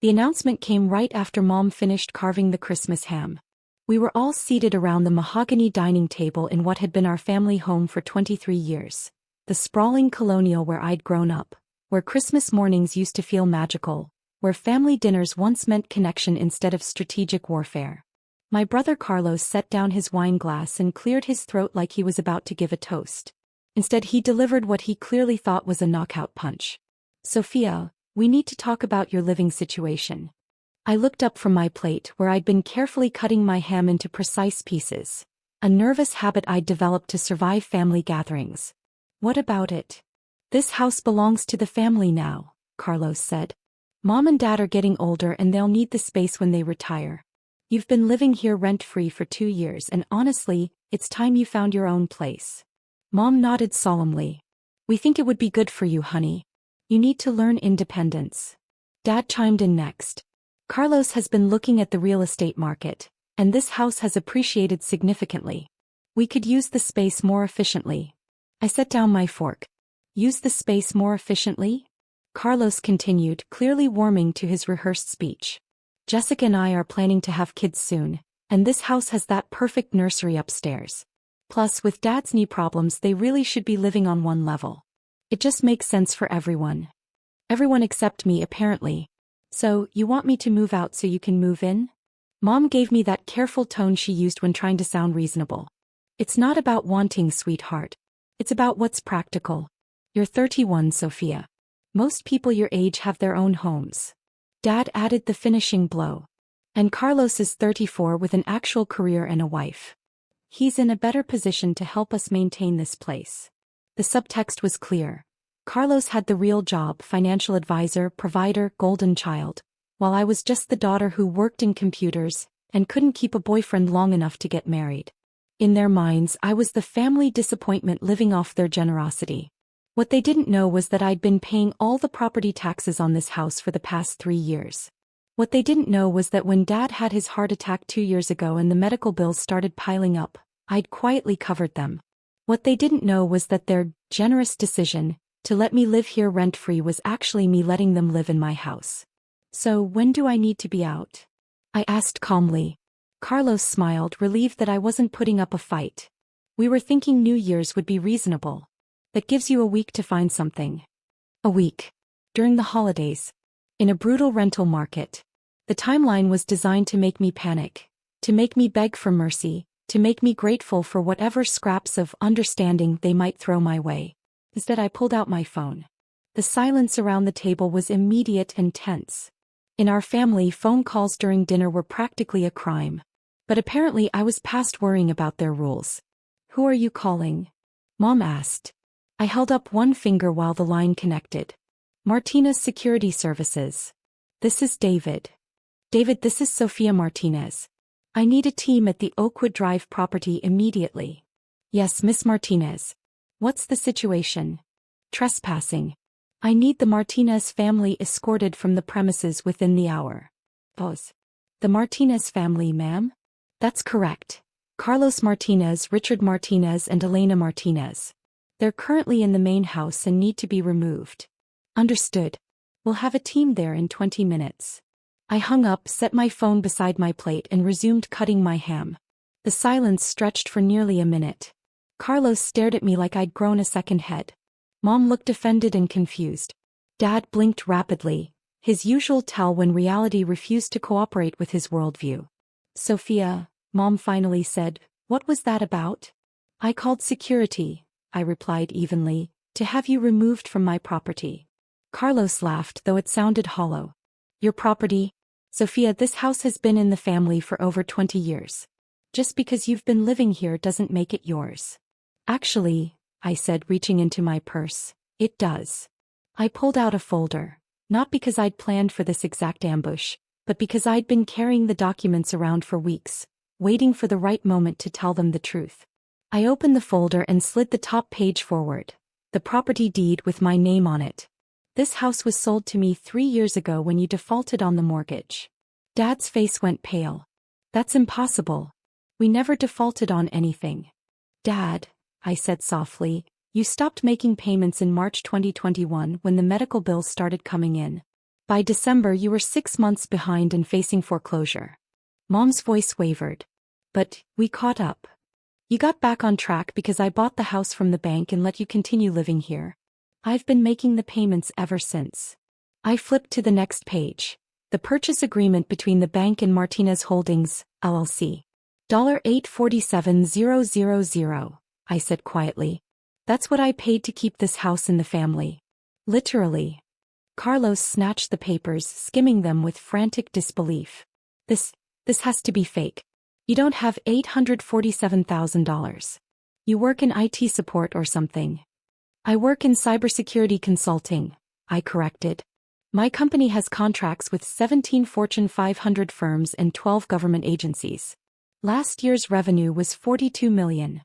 The announcement came right after Mom finished carving the Christmas ham. We were all seated around the mahogany dining table in what had been our family home for 23 years. The sprawling colonial where I'd grown up, where Christmas mornings used to feel magical, where family dinners once meant connection instead of strategic warfare. My brother Carlos set down his wine glass and cleared his throat like he was about to give a toast. Instead, he delivered what he clearly thought was a knockout punch. "Sophia, we need to talk about your living situation." I looked up from my plate where I'd been carefully cutting my ham into precise pieces, a nervous habit I'd developed to survive family gatherings. "What about it?" "This house belongs to the family now," Carlos said. "Mom and Dad are getting older and they'll need the space when they retire. You've been living here rent-free for 2 years and honestly, it's time you found your own place." Mom nodded solemnly. "We think it would be good for you, honey. You need to learn independence." Dad chimed in next. "Carlos has been looking at the real estate market, and this house has appreciated significantly. We could use the space more efficiently." I set down my fork. "Use the space more efficiently?" Carlos continued, clearly warming to his rehearsed speech. "Jessica and I are planning to have kids soon, and this house has that perfect nursery upstairs. Plus, with Dad's knee problems, they really should be living on one level. It just makes sense for everyone. Everyone except me, apparently. So, you want me to move out so you can move in?" Mom gave me that careful tone she used when trying to sound reasonable. "It's not about wanting, sweetheart. It's about what's practical. You're 31, Sophia. Most people your age have their own homes." Dad added the finishing blow. "And Carlos is 34 with an actual career and a wife. He's in a better position to help us maintain this place." The subtext was clear. Carlos had the real job, financial advisor, provider, golden child, while I was just the daughter who worked in computers and couldn't keep a boyfriend long enough to get married. In their minds, I was the family disappointment living off their generosity. What they didn't know was that I'd been paying all the property taxes on this house for the past 3 years. What they didn't know was that when Dad had his heart attack 2 years ago and the medical bills started piling up, I'd quietly covered them. What they didn't know was that their generous decision to let me live here rent-free was actually me letting them live in my house. "So when do I need to be out?" I asked calmly. Carlos smiled, relieved that I wasn't putting up a fight. "We were thinking New Year's would be reasonable. That gives you a week to find something." A week. During the holidays. In a brutal rental market. The timeline was designed to make me panic, to make me beg for mercy, to make me grateful for whatever scraps of understanding they might throw my way. Instead, I pulled out my phone. The silence around the table was immediate and tense. In our family, phone calls during dinner were practically a crime. But apparently I was past worrying about their rules. "Who are you calling?" Mom asked. I held up one finger while the line connected. "Martinez Security Services. This is David." "David, this is Sophia Martinez. I need a team at the Oakwood Drive property immediately." "Yes, Miss Martinez. What's the situation?" "Trespassing. I need the Martinez family escorted from the premises within the hour." Pause. "The Martinez family, ma'am?" "That's correct. Carlos Martinez, Richard Martinez, and Elena Martinez. They're currently in the main house and need to be removed." "Understood. We'll have a team there in 20 minutes." I hung up, set my phone beside my plate, and resumed cutting my ham. The silence stretched for nearly a minute. Carlos stared at me like I'd grown a second head. Mom looked offended and confused. Dad blinked rapidly, his usual tell when reality refused to cooperate with his worldview. "Sophia," Mom finally said, "what was that about?" "I called security," I replied evenly, "to have you removed from my property." Carlos laughed, though it sounded hollow. "Your property? Sophia, this house has been in the family for over 20 years. Just because you've been living here doesn't make it yours." "Actually," I said, reaching into my purse, "it does." I pulled out a folder, not because I'd planned for this exact ambush, but because I'd been carrying the documents around for weeks, waiting for the right moment to tell them the truth. I opened the folder and slid the top page forward, the property deed with my name on it. "This house was sold to me 3 years ago when you defaulted on the mortgage." Dad's face went pale. "That's impossible. We never defaulted on anything." "Dad," I said softly, "you stopped making payments in March 2021 when the medical bills started coming in. By December you were 6 months behind and facing foreclosure. Mom's voice wavered. But we caught up. You got back on track because I bought the house from the bank and let you continue living here. I've been making the payments ever since. I flipped to the next page. The purchase agreement between the bank and Martinez Holdings, LLC. $847,000, I said quietly. That's what I paid to keep this house in the family. Literally. Carlos snatched the papers, skimming them with frantic disbelief. This has to be fake. You don't have $847,000. You work in IT support or something. I work in cybersecurity consulting, I corrected. My company has contracts with 17 Fortune 500 firms and 12 government agencies. Last year's revenue was $42 million.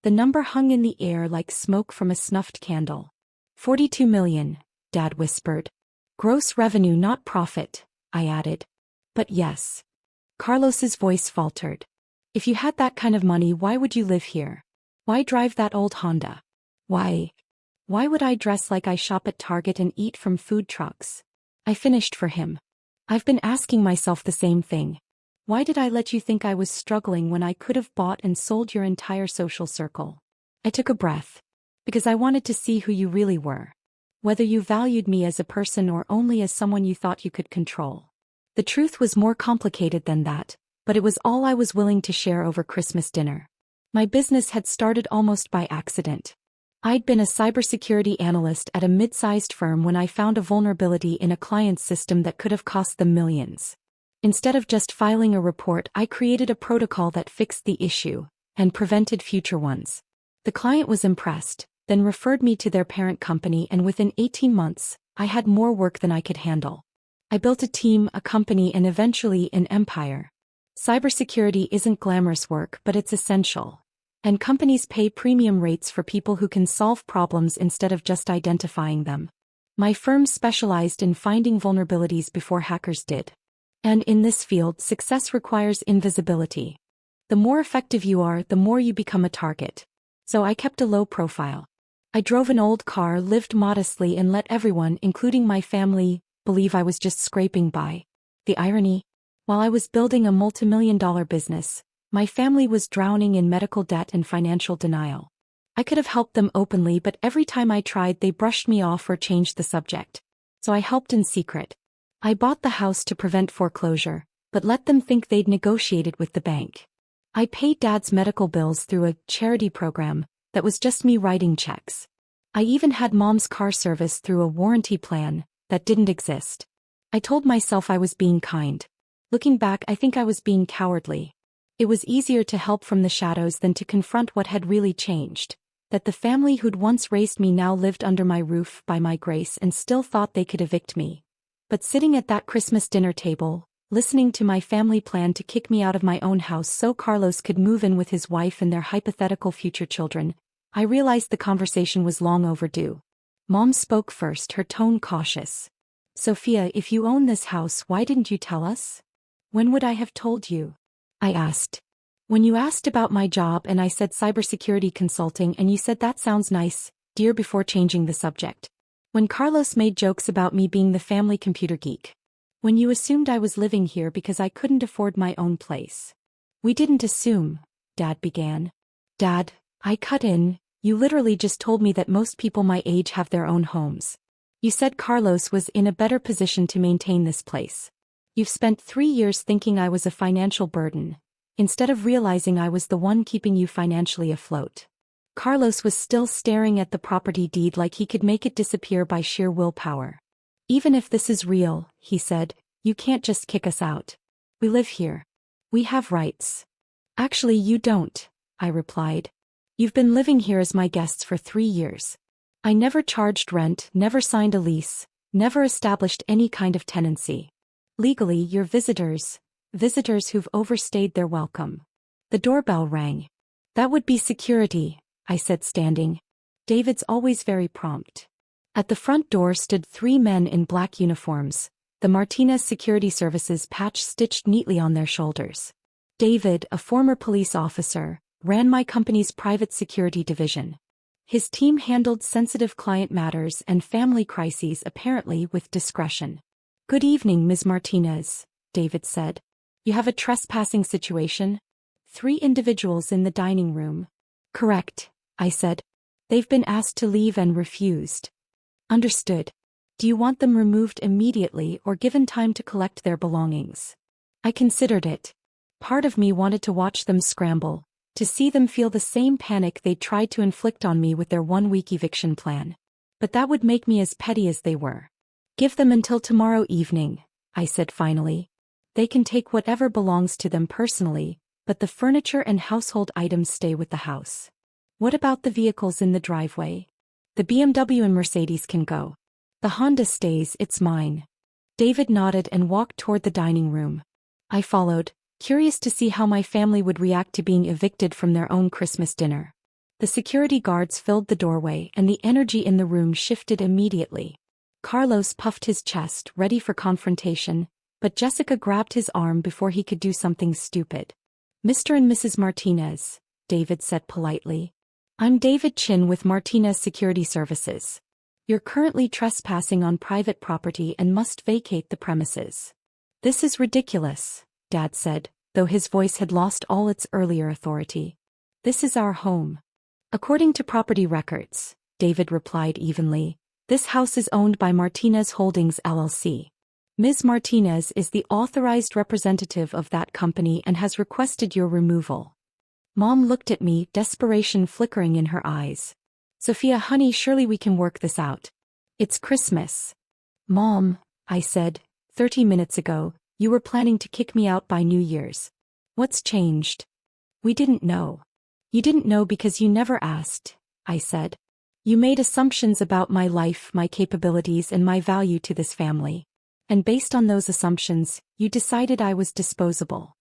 The number hung in the air like smoke from a snuffed candle. $42 million, Dad whispered. Gross revenue, not profit, I added. But yes. Carlos's voice faltered. If you had that kind of money, why would you live here? Why drive that old Honda? Why would I dress like I shop at Target and eat from food trucks? I finished for him. I've been asking myself the same thing. Why did I let you think I was struggling when I could have bought and sold your entire social circle? I took a breath. Because I wanted to see who you really were. Whether you valued me as a person or only as someone you thought you could control. The truth was more complicated than that, but it was all I was willing to share over Christmas dinner. My business had started almost by accident. I'd been a cybersecurity analyst at a mid-sized firm when I found a vulnerability in a client's system that could have cost them millions. Instead of just filing a report, I created a protocol that fixed the issue and prevented future ones. The client was impressed, then referred me to their parent company, and within 18 months, I had more work than I could handle. I built a team, a company, and eventually an empire. Cybersecurity isn't glamorous work, but it's essential. And companies pay premium rates for people who can solve problems instead of just identifying them. My firm specialized in finding vulnerabilities before hackers did. And in this field, success requires invisibility. The more effective you are, the more you become a target. So I kept a low profile. I drove an old car, lived modestly, and let everyone, including my family, believe I was just scraping by. The irony? While I was building a multi-million-dollar business, my family was drowning in medical debt and financial denial. I could have helped them openly, but every time I tried, they brushed me off or changed the subject. So I helped in secret. I bought the house to prevent foreclosure, but let them think they'd negotiated with the bank. I paid Dad's medical bills through a charity program that was just me writing checks. I even had Mom's car service through a warranty plan that didn't exist. I told myself I was being kind. Looking back, I think I was being cowardly. It was easier to help from the shadows than to confront what had really changed. That the family who'd once raised me now lived under my roof by my grace and still thought they could evict me. But sitting at that Christmas dinner table, listening to my family plan to kick me out of my own house so Carlos could move in with his wife and their hypothetical future children, I realized the conversation was long overdue. Mom spoke first, her tone cautious. Sophia, if you own this house, why didn't you tell us? When would I have told you? I asked. When you asked about my job and I said cybersecurity consulting and you said that sounds nice, dear, before changing the subject. When Carlos made jokes about me being the family computer geek. When you assumed I was living here because I couldn't afford my own place. We didn't assume, Dad began. Dad, I cut in, you literally just told me that most people my age have their own homes. You said Carlos was in a better position to maintain this place. You've spent 3 years thinking I was a financial burden, instead of realizing I was the one keeping you financially afloat. Carlos was still staring at the property deed like he could make it disappear by sheer willpower. Even if this is real, he said, you can't just kick us out. We live here. We have rights. Actually, you don't, I replied. You've been living here as my guests for 3 years. I never charged rent, never signed a lease, never established any kind of tenancy. Legally, you're visitors who've overstayed their welcome. The doorbell rang. That would be security, I said, standing. David's always very prompt. At the front door stood 3 men in black uniforms, the Martinez Security Services patch stitched neatly on their shoulders. David, a former police officer, ran my company's private security division. His team handled sensitive client matters and family crises apparently with discretion. Good evening, Ms. Martinez, David said. You have a trespassing situation? 3 individuals in the dining room. Correct, I said. They've been asked to leave and refused. Understood. Do you want them removed immediately or given time to collect their belongings? I considered it. Part of me wanted to watch them scramble, to see them feel the same panic they tried to inflict on me with their 1-week eviction plan. But that would make me as petty as they were. Give them until tomorrow evening, I said finally. They can take whatever belongs to them personally, but the furniture and household items stay with the house. What about the vehicles in the driveway? The BMW and Mercedes can go. The Honda stays, it's mine. David nodded and walked toward the dining room. I followed, curious to see how my family would react to being evicted from their own Christmas dinner. The security guards filled the doorway and the energy in the room shifted immediately. Carlos puffed his chest, ready for confrontation, but Jessica grabbed his arm before he could do something stupid. Mr. and Mrs. Martinez, David said politely. I'm David Chin with Martinez Security Services. You're currently trespassing on private property and must vacate the premises. This is ridiculous, Dad said, though his voice had lost all its earlier authority. This is our home. According to property records, David replied evenly, this house is owned by Martinez Holdings LLC. Ms. Martinez is the authorized representative of that company and has requested your removal. Mom looked at me, desperation flickering in her eyes. Sophia, honey, surely we can work this out. It's Christmas. Mom, I said, 30 minutes ago, you were planning to kick me out by New Year's. What's changed? We didn't know. You didn't know because you never asked, I said. You made assumptions about my life, my capabilities, and my value to this family. And based on those assumptions, you decided I was disposable.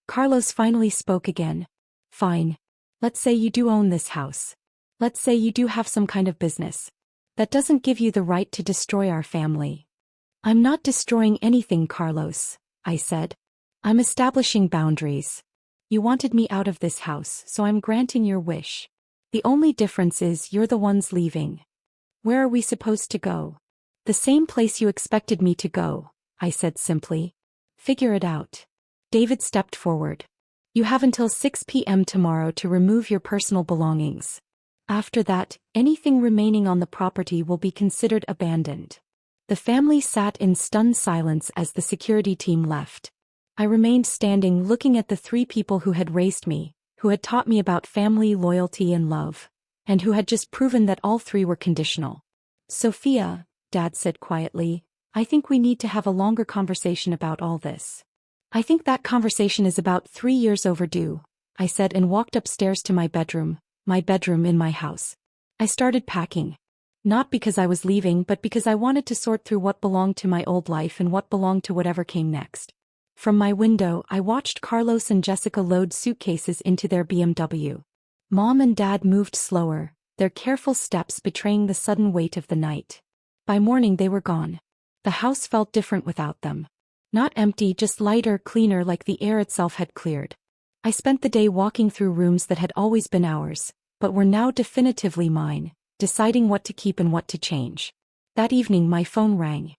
Carlos finally spoke again. Fine. Let's say you do own this house. Let's say you do have some kind of business. That doesn't give you the right to destroy our family. I'm not destroying anything, Carlos, I said. I'm establishing boundaries. You wanted me out of this house, so I'm granting your wish. The only difference is you're the ones leaving. Where are we supposed to go? The same place you expected me to go, I said simply. Figure it out. David stepped forward. You have until 6 p.m. tomorrow to remove your personal belongings. After that, anything remaining on the property will be considered abandoned. The family sat in stunned silence as the security team left. I remained standing looking at the 3 people who had raised me, who had taught me about family, loyalty, and love, and who had just proven that all 3 were conditional. Sophia, Dad said quietly, I think we need to have a longer conversation about all this. I think that conversation is about 3 years overdue, I said and walked upstairs to my bedroom in my house. I started packing. Not because I was leaving, but because I wanted to sort through what belonged to my old life and what belonged to whatever came next. From my window, I watched Carlos and Jessica load suitcases into their BMW. Mom and Dad moved slower, their careful steps betraying the sudden weight of the night. By morning they were gone. The house felt different without them. Not empty, just lighter, cleaner, like the air itself had cleared. I spent the day walking through rooms that had always been ours, but were now definitively mine, deciding what to keep and what to change. That evening my phone rang.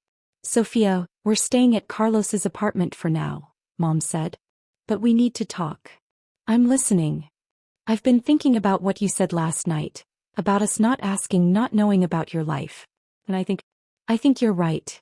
Sophia, we're staying at Carlos's apartment for now, Mom said. But we need to talk. I'm listening. I've been thinking about what you said last night, about us not asking, not knowing about your life. And I think you're right.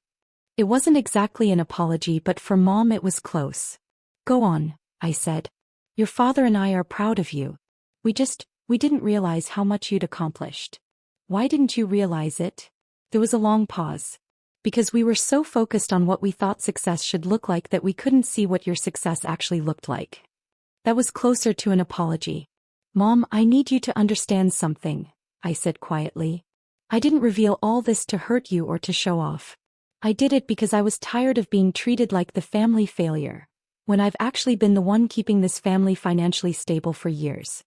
It wasn't exactly an apology, but for Mom it was close. Go on, I said. Your father and I are proud of you. We didn't realize how much you'd accomplished. Why didn't you realize it? There was a long pause. Because we were so focused on what we thought success should look like that we couldn't see what your success actually looked like. That was closer to an apology. Mom, I need you to understand something, I said quietly. I didn't reveal all this to hurt you or to show off. I did it because I was tired of being treated like the family failure, when I've actually been the one keeping this family financially stable for years.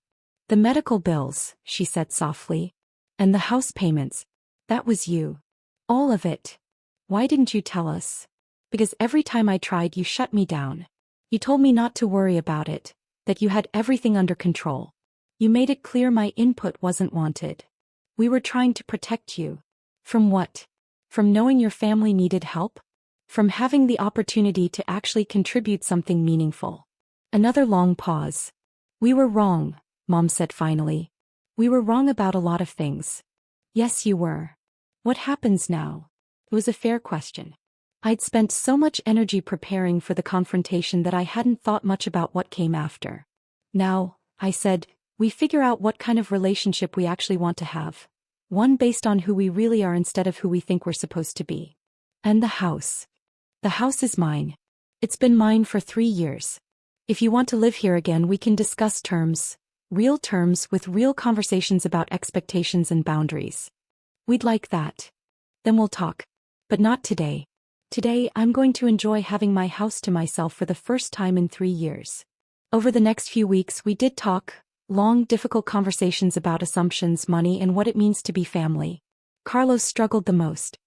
The medical bills, she said softly. And the house payments. That was you. All of it. Why didn't you tell us? Because every time I tried you shut me down. You told me not to worry about it, that you had everything under control. You made it clear my input wasn't wanted. We were trying to protect you. From what? From knowing your family needed help? from having the opportunity to actually contribute something meaningful. Another long pause. "We were wrong," Mom said finally. "We were wrong about a lot of things." "Yes, you were. What happens now?" It was a fair question. I'd spent so much energy preparing for the confrontation that I hadn't thought much about what came after. "Now," I said, "we figure out what kind of relationship we actually want to have. One based on who we really are instead of who we think we're supposed to be. And the house. The house is mine. It's been mine for 3 years. If you want to live here again, we can discuss terms, real terms with real conversations about expectations and boundaries. We'd like that. Then we'll talk. But not today. Today, I'm going to enjoy having my house to myself for the first time in 3 years." Over the next few weeks, we did talk, long, difficult conversations about assumptions, money, and what it means to be family. Carlos struggled the most.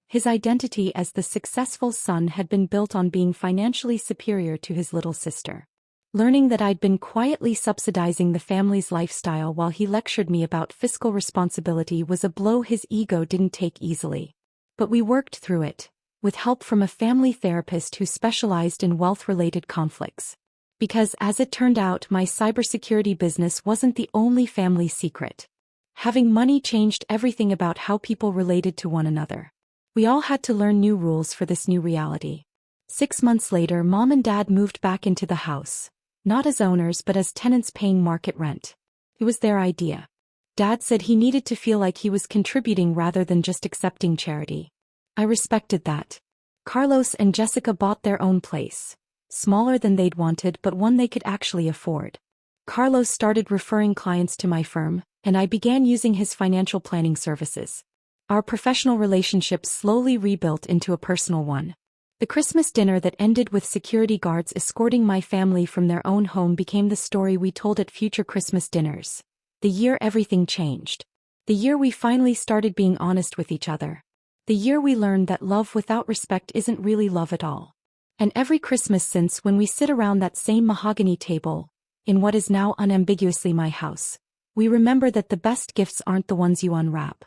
His identity as the successful son had been built on being financially superior to his little sister. Learning that I'd been quietly subsidizing the family's lifestyle while he lectured me about fiscal responsibility was a blow his ego didn't take easily. But we worked through it, with help from a family therapist who specialized in wealth-related conflicts. Because as it turned out, my cybersecurity business wasn't the only family secret. Having money changed everything about how people related to one another. We all had to learn new rules for this new reality. 6 months later, Mom and Dad moved back into the house, not as owners but as tenants paying market rent. It was their idea. Dad said he needed to feel like he was contributing rather than just accepting charity. I respected that. Carlos and Jessica bought their own place, smaller than they'd wanted but one they could actually afford. Carlos started referring clients to my firm, and I began using his financial planning services. Our professional relationship slowly rebuilt into a personal one. The Christmas dinner that ended with security guards escorting my family from their own home became the story we told at future Christmas dinners. The year everything changed. The year we finally started being honest with each other. The year we learned that love without respect isn't really love at all. And every Christmas since, when we sit around that same mahogany table, in what is now unambiguously my house, we remember that the best gifts aren't the ones you unwrap.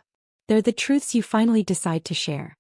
They're the truths you finally decide to share.